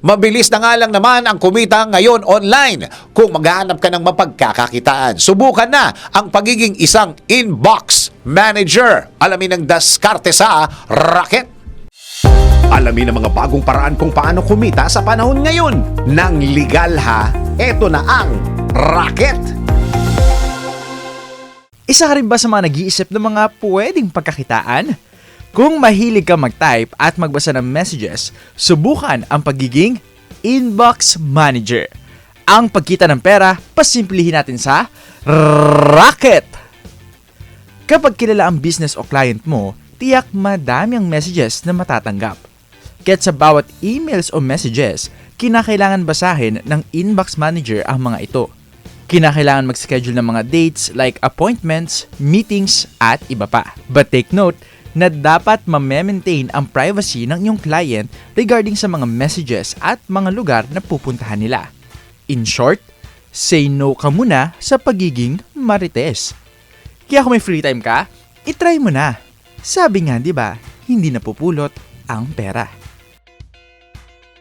Mabilis na nga lang naman ang kumita ngayon online kung maghahanap ka ng mapagkakakitaan. Subukan na ang pagiging isang inbox manager. Alamin ang diskarte sa Rocket. Alamin ang mga bagong paraan kung paano kumita sa panahon ngayon. Nang legal ha, eto na ang Rocket. Isa ka rin ba sa mga nag-iisip ng mga pwedeng pagkakitaan? Kung mahilig ka mag-type at magbasa ng messages, subukan ang pagiging inbox manager. Ang pagkita ng pera, pasimplihin natin sa Rocket! Kapag kilala ang business o client mo, tiyak madami ang messages na matatanggap. Kaya't sa bawat emails o messages, kinakailangan basahin ng inbox manager ang mga ito. Kinakailangan mag-schedule ng mga dates like appointments, meetings, at iba pa. But take note na dapat ma-maintain ang privacy ng iyong client regarding sa mga messages at mga lugar na pupuntahan nila. In short, say no ka muna sa pagiging marites. Kaya kung may free time ka, itry mo na. Sabi nga, di ba, hindi napupulot ang pera.